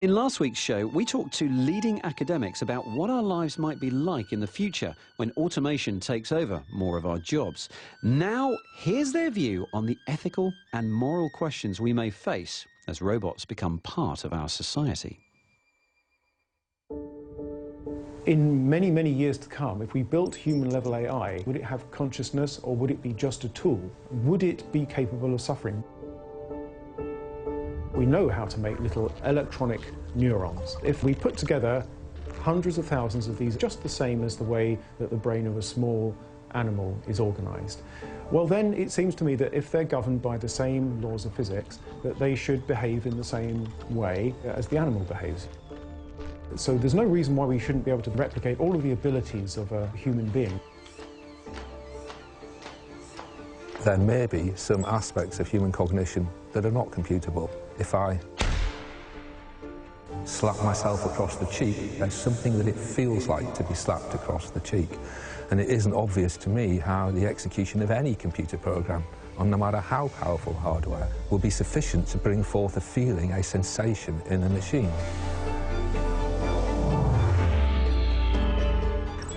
In last week's show, we talked to leading academics about what our lives might be like in the future when automation takes over more of our jobs. Now, here's their view on the ethical and moral questions we may face as robots become part of our society. In many, many years to come, if we built human-level AI, would it have consciousness or would it be just a tool? Would it be capable of suffering? We know how to make little electronic neurons. If we put together hundreds of thousands of these, just the same as the way that the brain of a small animal is organized, well then it seems to me that if they're governed by the same laws of physics, that they should behave in the same way as the animal behaves. So there's no reason why we shouldn't be able to replicate all of the abilities of a human being. There may be some aspects of human cognition that are not computable. If I slap myself across the cheek, there's something that it feels like to be slapped across the cheek. And it isn't obvious to me how the execution of any computer program, on no matter how powerful hardware, will be sufficient to bring forth a feeling, a sensation in a machine.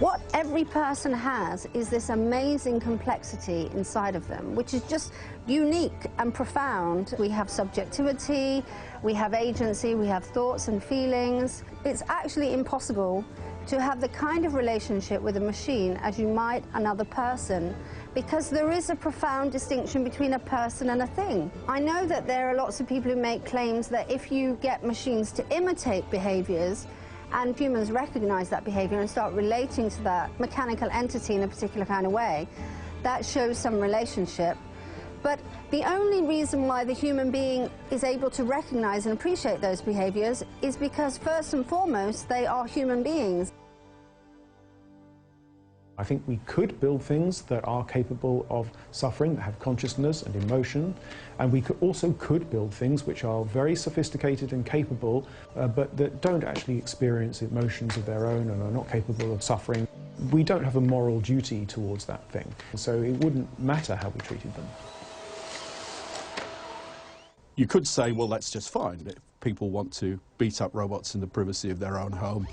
What every person has is this amazing complexity inside of them, which is just unique and profound. We have subjectivity, we have agency, we have thoughts and feelings. It's actually impossible to have the kind of relationship with a machine as you might another person, because there is a profound distinction between a person and a thing. I know that there are lots of people who make claims that if you get machines to imitate behaviors, and humans recognize that behavior and start relating to that mechanical entity in a particular kind of way, that shows some relationship. But the only reason why the human being is able to recognize and appreciate those behaviors is because, first and foremost, they are human beings. I think we could build things that are capable of suffering, that have consciousness and emotion, and we also could build things which are very sophisticated and capable, but that don't actually experience emotions of their own and are not capable of suffering. We don't have a moral duty towards that thing, so it wouldn't matter how we treated them. You could say, well, that's just fine. If people want to beat up robots in the privacy of their own home,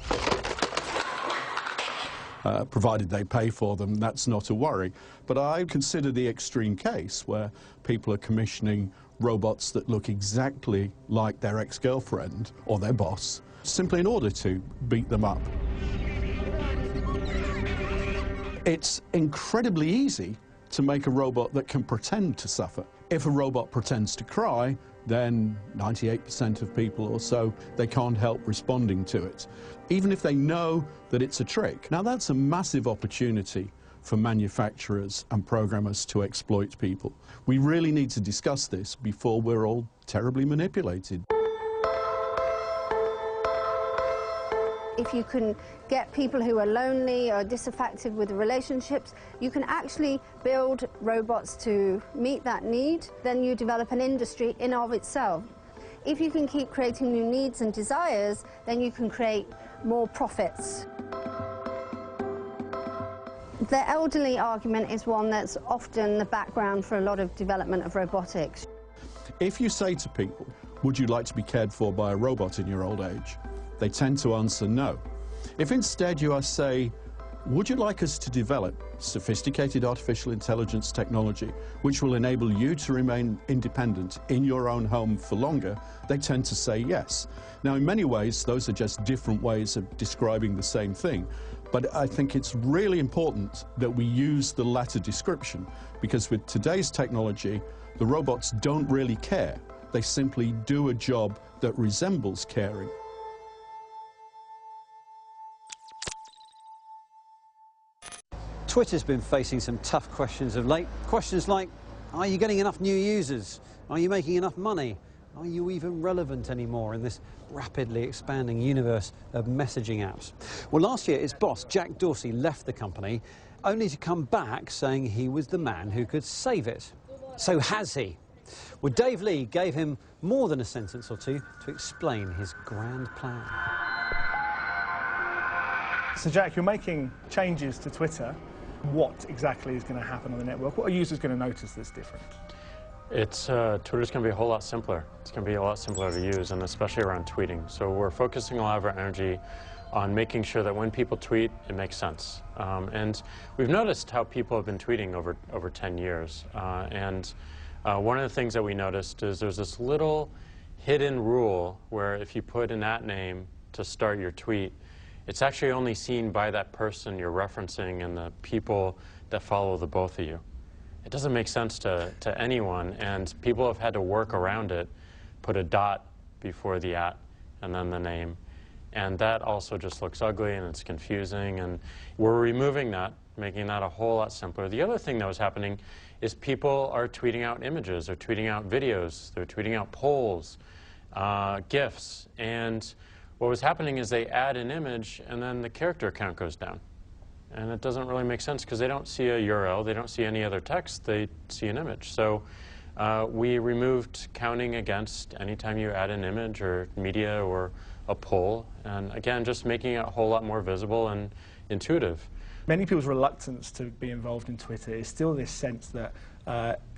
provided they pay for them, that's not a worry. But I consider the extreme case where people are commissioning robots that look exactly like their ex-girlfriend or their boss, simply in order to beat them up. It's incredibly easy to make a robot that can pretend to suffer. If a robot pretends to cry, then 98% of people or so, they can't help responding to it, even if they know that it's a trick. Now, that's a massive opportunity for manufacturers and programmers to exploit people. We really need to discuss this before we're all terribly manipulated. If you can get people who are lonely or disaffected with relationships, you can actually build robots to meet that need. Then you develop an industry in of itself. If you can keep creating new needs and desires, then you can create more profits. The elderly argument is one that's often the background for a lot of development of robotics. If you say to people, would you like to be cared for by a robot in your old age? They tend to answer no. If instead you say, would you like us to develop sophisticated artificial intelligence technology which will enable you to remain independent in your own home for longer, they tend to say yes. Now, in many ways, those are just different ways of describing the same thing. But I think it's really important that we use the latter description, because with today's technology, the robots don't really care. They simply do a job that resembles caring. Twitter's been facing some tough questions of late. Questions like, are you getting enough new users? Are you making enough money? Are you even relevant anymore in this rapidly expanding universe of messaging apps? Well, last year its boss, Jack Dorsey, left the company, only to come back saying he was the man who could save it. So has he? Well, Dave Lee gave him more than a sentence or two to explain his grand plan. So Jack, you're making changes to Twitter. What exactly is going to happen on the network? What are users going to notice that's different? Twitter's going to be a whole lot simpler. It's going to be a lot simpler to use, and especially around tweeting. So we're focusing a lot of our energy on making sure that when people tweet, it makes sense. And we've noticed how people have been tweeting over 10 years. One of the things that we noticed is there's this little hidden rule where if you put an @name to start your tweet, it's actually only seen by that person you're referencing and the people that follow the both of you. It doesn't make sense to anyone, and people have had to work around it, put a dot before the @ and then the name. And that also just looks ugly and it's confusing, and we're removing that, making that a whole lot simpler. The other thing that was happening is people are tweeting out images, they're tweeting out videos, they're tweeting out polls, GIFs, and what was happening is they add an image and then the character count goes down. And it doesn't really make sense because they don't see a URL, they don't see any other text, they see an image. So we removed counting against anytime you add an image or media or a poll, and again, just making it a whole lot more visible and intuitive. Many people's reluctance to be involved in Twitter is still this sense that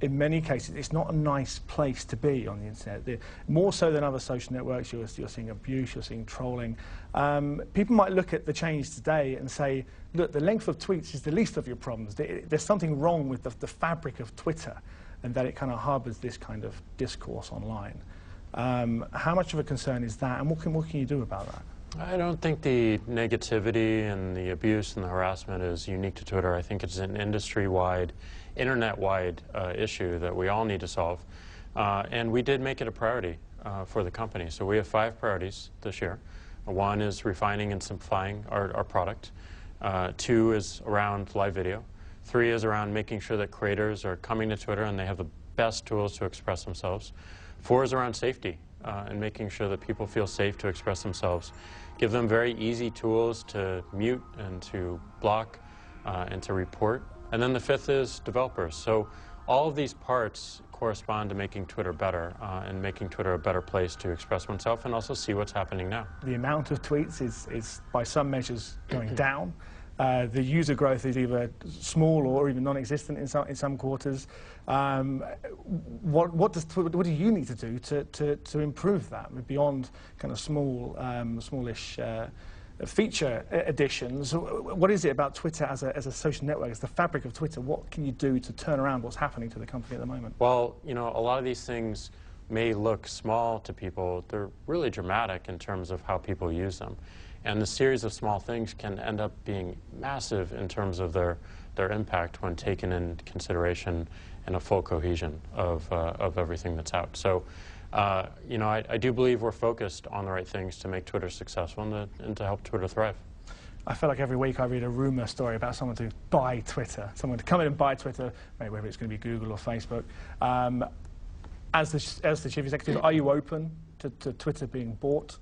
in many cases it's not a nice place to be on the internet. More so than other social networks, you're seeing abuse, you're seeing trolling. People might look at the change today and say, look, the length of tweets is the least of your problems. There's something wrong with the fabric of Twitter, and that it kind of harbors this kind of discourse online. How much of a concern is that, and what can you do about that? I don't think the negativity and the abuse and the harassment is unique to Twitter. I think it's an industry-wide, internet-wide issue that we all need to solve. And we did make it a priority for the company. So we have 5 priorities this year. 1 is refining and simplifying our product. 2 is around live video. 3 is around making sure that creators are coming to Twitter and they have the best tools to express themselves. 4 is around safety and making sure that people feel safe to express themselves. Give them very easy tools to mute and to block and to report. And then the 5th is developers. So all of these parts correspond to making Twitter better and making Twitter a better place to express oneself and also see what's happening now. The amount of tweets is by some measures going down. The user growth is either small or even non-existent in some quarters. What do you need to do to improve that beyond kind of smallish feature additions? What is it about Twitter as a social network, as the fabric of Twitter? What can you do to turn around what's happening to the company at the moment? Well, you know, a lot of these things may look small to people. They're really dramatic in terms of how people use them. And the series of small things can end up being massive in terms of their impact when taken into consideration and a full cohesion of everything that's out. So, you know, I do believe we're focused on the right things to make Twitter successful and to help Twitter thrive. I feel like every week I read a rumor story about someone to buy Twitter, someone to come in and buy Twitter, maybe whether it's going to be Google or Facebook. As the chief executive, are you open to Twitter being bought?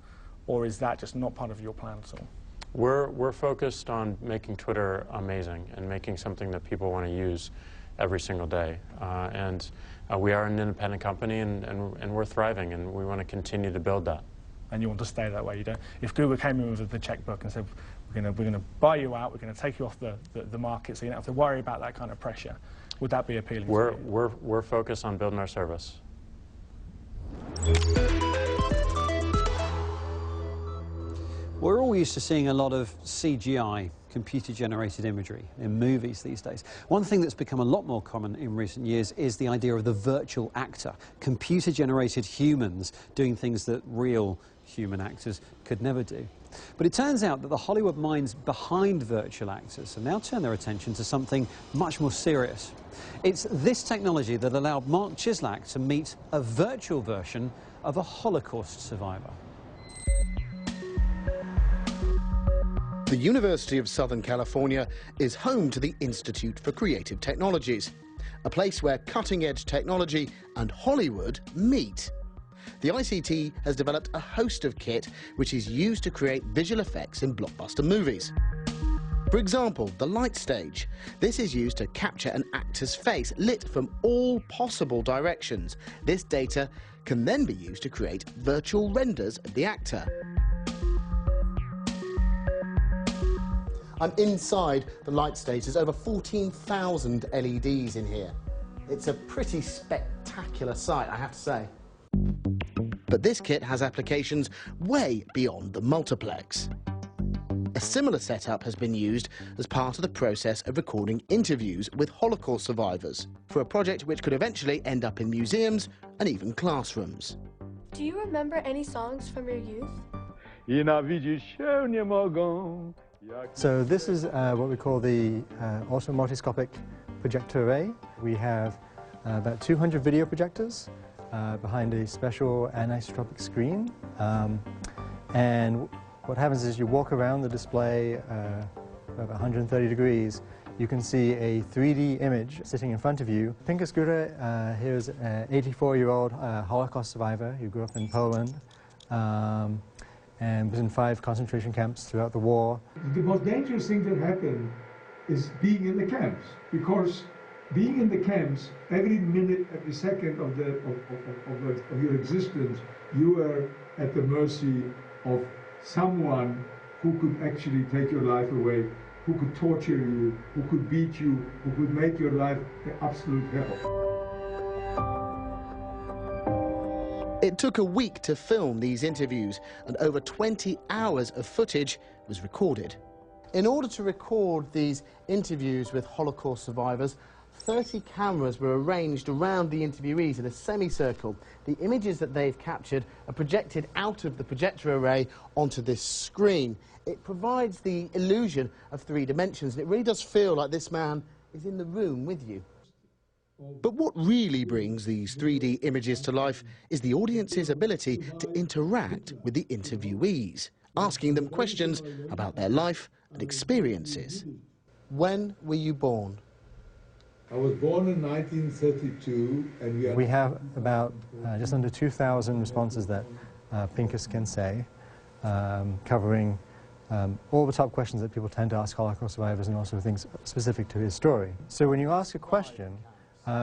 Or is that just not part of your plan at all? We're focused on making Twitter amazing and making something that people want to use every single day. We are an independent company and we're thriving, and we want to continue to build that. And you want to stay that way? You don't? If Google came in with the checkbook and said, we're going to buy you out, we're going to take you off the market, so you don't have to worry about that kind of pressure, would that be appealing to you? We're focused on building our service. We're all used to seeing a lot of CGI, computer-generated imagery, in movies these days. One thing that's become a lot more common in recent years is the idea of the virtual actor, computer-generated humans doing things that real human actors could never do. But it turns out that the Hollywood minds behind virtual actors have now turned their attention to something much more serious. It's this technology that allowed Mark Chislak to meet a virtual version of a Holocaust survivor. The University of Southern California is home to the Institute for Creative Technologies, a place where cutting-edge technology and Hollywood meet. The ICT has developed a host of kit which is used to create visual effects in blockbuster movies. For example, the light stage. This is used to capture an actor's face, lit from all possible directions. This data can then be used to create virtual renders of the actor. I'm inside the light stage. There's over 14,000 LEDs in here. It's a pretty spectacular spectacular sight, I have to say. But this kit has applications way beyond the multiplex. A similar setup has been used as part of the process of recording interviews with Holocaust survivors for a project which could eventually end up in museums and even classrooms. Do you remember any songs from your youth? So this is what we call the auto multiscopic projector array. We have about 200 video projectors behind a special anisotropic screen. And what happens is you walk around the display about 130 degrees. You can see a 3D image sitting in front of you. Pinchas Guter, here's an 84-year-old Holocaust survivor who grew up in Poland and was in 5 concentration camps throughout the war. The most dangerous thing that happened is being in the camps, because being in the camps, every minute, every second of your existence, you are at the mercy of someone who could actually take your life away, who could torture you, who could beat you, who could make your life an absolute hell. It took a week to film these interviews, and over 20 hours of footage was recorded. In order to record these interviews with Holocaust survivors, 30 cameras were arranged around the interviewees in a semicircle. The images that they've captured are projected out of the projector array onto this screen. It provides the illusion of 3 dimensions, and it really does feel like this man is in the room with you. But what really brings these 3D images to life is the audience's ability to interact with the interviewees, asking them questions about their life and experiences. When were you born? I was born in 1932, and we have about just under 2,000 responses that Pinchas can say, covering all the top questions that people tend to ask Holocaust survivors, and also things specific to his story. So when you ask a question,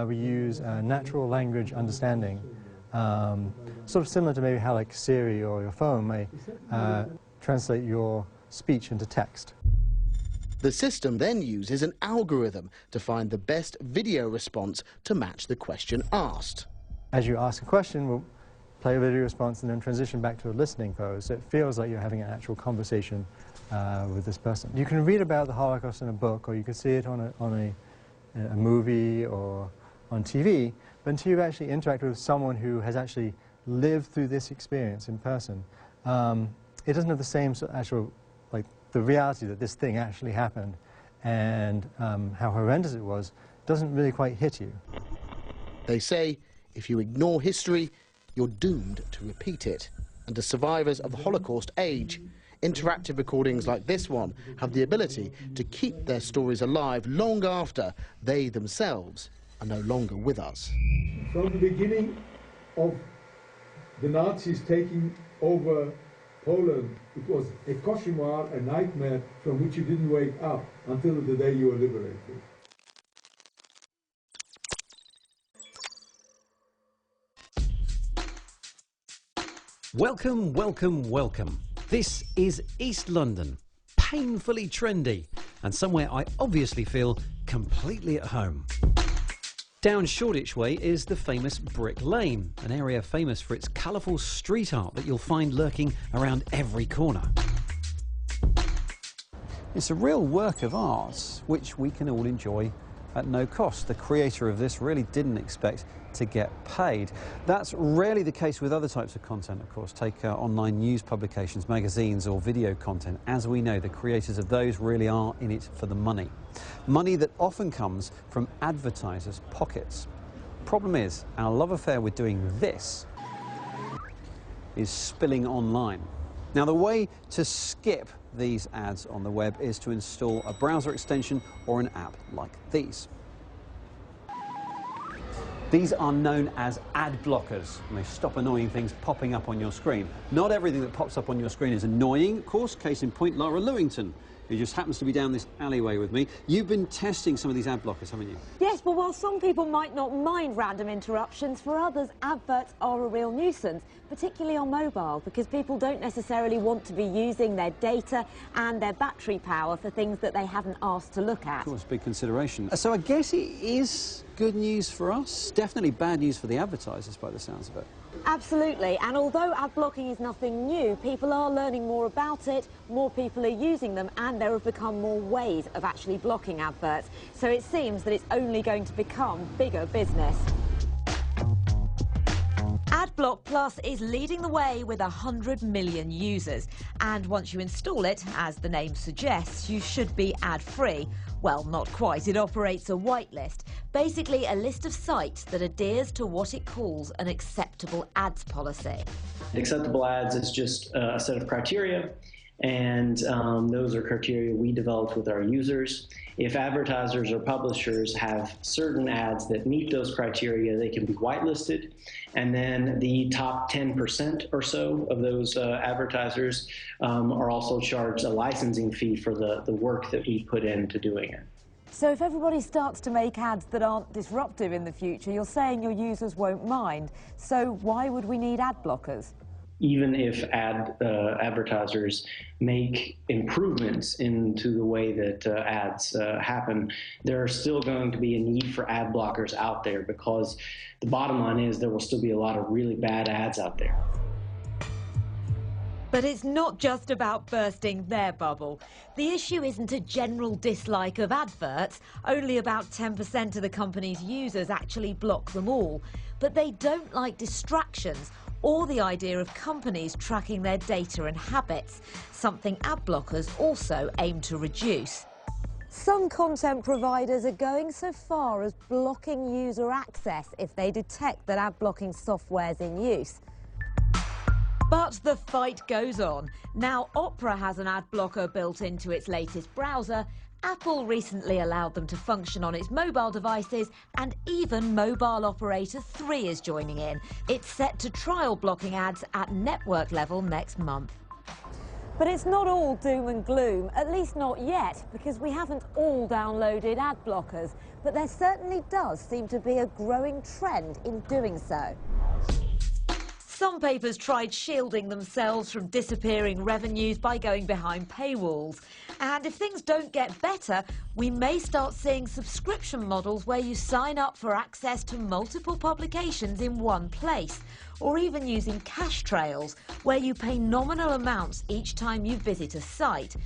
we use natural language understanding, sort of similar to maybe how like Siri or your phone may translate your speech into text. The system then uses an algorithm to find the best video response to match the question asked. As you ask a question, we'll play a video response and then transition back to a listening pose, so it feels like you're having an actual conversation with this person. You can read about the Holocaust in a book, or you can see it on a movie or on TV, but until you actually interact with someone who has actually lived through this experience in person, it doesn't have the same sort of actual, like, the reality that this thing actually happened and how horrendous it was doesn't really quite hit you. They say if you ignore history, you're doomed to repeat it. And as survivors of the Holocaust age, interactive recordings like this one have the ability to keep their stories alive long after they themselves are no longer with us. From the beginning of the Nazis taking over Poland, it was a cauchemar, a nightmare from which you didn't wake up until the day you were liberated. Welcome, welcome, welcome. This is East London, painfully trendy, and somewhere I obviously feel completely at home. Down Shoreditch Way is the famous Brick Lane, an area famous for its colourful street art that you'll find lurking around every corner. It's a real work of art which we can all enjoy at no cost. The creator of this really didn't expect to get paid. That's rarely the case with other types of content, of course. Take online news publications, magazines or video content. As we know, the creators of those really are in it for the money. Money that often comes from advertisers' pockets. Problem is, our love affair with doing this is spilling online. Now, the way to skip these ads on the web is to install a browser extension or an app like these. These are known as ad blockers, and they stop annoying things popping up on your screen. Not everything that pops up on your screen is annoying, of course. Case in point, Lara Lewington, who just happens to be down this alleyway with me. You've been testing some of these ad blockers, haven't you? Yes, but while some people might not mind random interruptions, for others, adverts are a real nuisance, particularly on mobile, because people don't necessarily want to be using their data and their battery power for things that they haven't asked to look at. Of course, big consideration. So I guess it is good news for us? Definitely bad news for the advertisers by the sounds of it. Absolutely, and although ad blocking is nothing new, people are learning more about it, more people are using them, and there have become more ways of actually blocking adverts. So it seems that it's only going to become bigger business. AdBlock Plus is leading the way with 100 million users. And once you install it, as the name suggests, you should be ad-free. Well, not quite. It operates a whitelist, basically a list of sites that adheres to what it calls an acceptable ads policy. Acceptable ads is just a set of criteria, and those are criteria we developed with our users. If advertisers or publishers have certain ads that meet those criteria, they can be whitelisted, and then the top 10% or so of those advertisers are also charged a licensing fee for the work that we put into doing it. So if everybody starts to make ads that aren't disruptive in the future, you're saying your users won't mind. So why would we need ad blockers? Even if advertisers make improvements into the way that ads happen, there are still going to be a need for ad blockers out there, because the bottom line is there will still be a lot of really bad ads out there. But it's not just about bursting their bubble. The issue isn't a general dislike of adverts. Only about 10% of the company's users actually block them all. But they don't like distractions or the idea of companies tracking their data and habits, something ad blockers also aim to reduce. Some content providers are going so far as blocking user access if they detect that ad blocking software's in use. But the fight goes on. Now Opera has an ad blocker built into its latest browser. Apple recently allowed them to function on its mobile devices, and even mobile operator 3 is joining in. It's set to trial blocking ads at network level next month. But it's not all doom and gloom, at least not yet, because we haven't all downloaded ad blockers. But there certainly does seem to be a growing trend in doing so. Some papers tried shielding themselves from disappearing revenues by going behind paywalls. And if things don't get better, we may start seeing subscription models where you sign up for access to multiple publications in one place, or even using cash trails, where you pay nominal amounts each time you visit a site.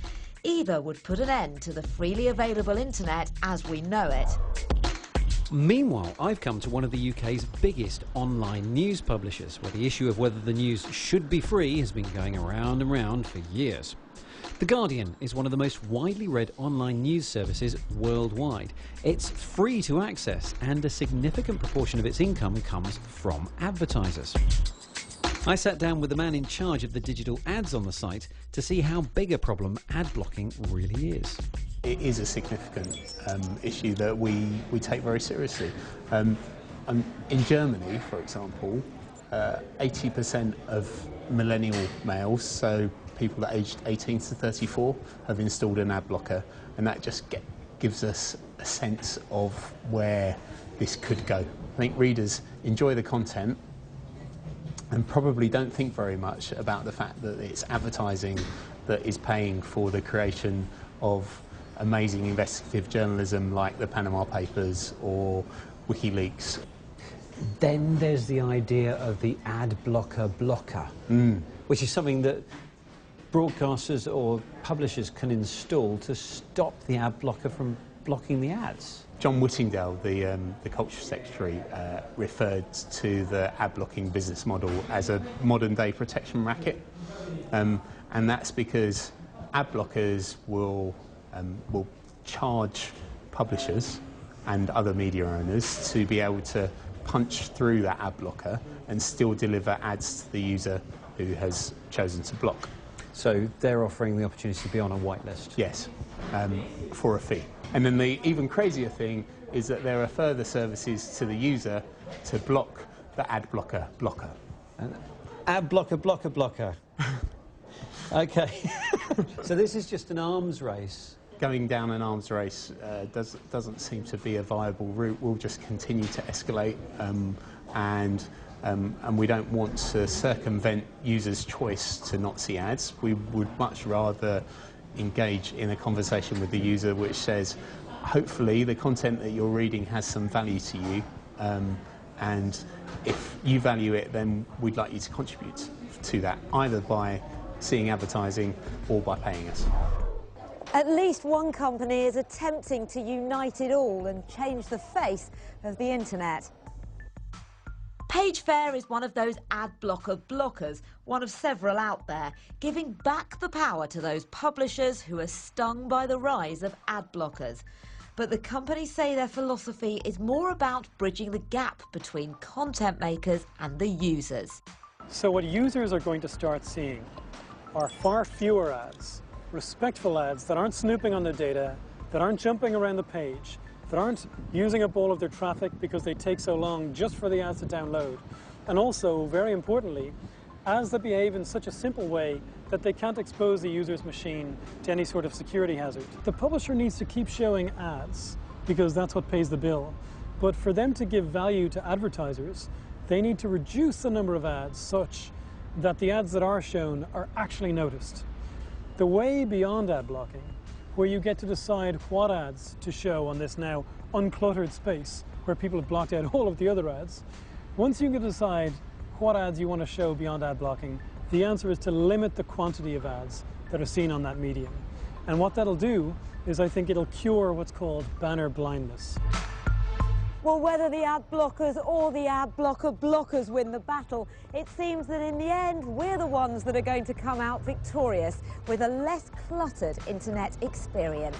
Either would put an end to the freely available internet as we know it. Meanwhile, I've come to one of the UK's biggest online news publishers, where the issue of whether the news should be free has been going around and round for years. The Guardian is one of the most widely read online news services worldwide. It's free to access, and a significant proportion of its income comes from advertisers. I sat down with the man in charge of the digital ads on the site to see how big a problem ad blocking really is. It is a significant issue that we take very seriously. In Germany, for example, 80% of millennial males, so people that aged 18 to 34, have installed an ad blocker, and that just gives us a sense of where this could go. I think readers enjoy the content and probably don't think very much about the fact that it's advertising that is paying for the creation of amazing investigative journalism like the Panama Papers or WikiLeaks. Then there's the idea of the ad blocker, which is something that broadcasters or publishers can install to stop the ad blocker from blocking the ads. John Whittingdale, the Culture Secretary, referred to the ad blocking business model as a modern day protection racket, and that's because ad blockers will charge publishers and other media owners to be able to punch through that ad blocker and still deliver ads to the user who has chosen to block. So they're offering the opportunity to be on a whitelist? Yes, for a fee. And then the even crazier thing is that there are further services to the user to block the ad blocker. Ad blocker. Okay. So this is just an arms race. Going down an arms race doesn't seem to be a viable route. We'll just continue to escalate, and we don't want to circumvent users' choice to not see ads. We would much rather engage in a conversation with the user which says, hopefully the content that you're reading has some value to you, and if you value it, then we'd like you to contribute to that, either by seeing advertising or by paying us. At least one company is attempting to unite it all and change the face of the internet. PageFair is one of those ad blocker blockers, one of several out there, giving back the power to those publishers who are stung by the rise of ad blockers. But the companies say their philosophy is more about bridging the gap between content makers and the users. So what users are going to start seeing are far fewer ads, respectful ads that aren't snooping on their data, that aren't jumping around the page, that aren't using up all of their traffic because they take so long just for the ads to download. And also, very importantly, ads that behave in such a simple way that they can't expose the user's machine to any sort of security hazard. The publisher needs to keep showing ads because that's what pays the bill. But for them to give value to advertisers, they need to reduce the number of ads such that the ads that are shown are actually noticed. The way beyond ad blocking, where you get to decide what ads to show on this now uncluttered space where people have blocked out all of the other ads, once you can decide what ads you want to show beyond ad blocking, the answer is to limit the quantity of ads that are seen on that medium. And what that'll do is I think it'll cure what's called banner blindness. Well, whether the ad blockers or the ad blocker blockers win the battle, it seems that in the end, we're the ones that are going to come out victorious with a less cluttered internet experience.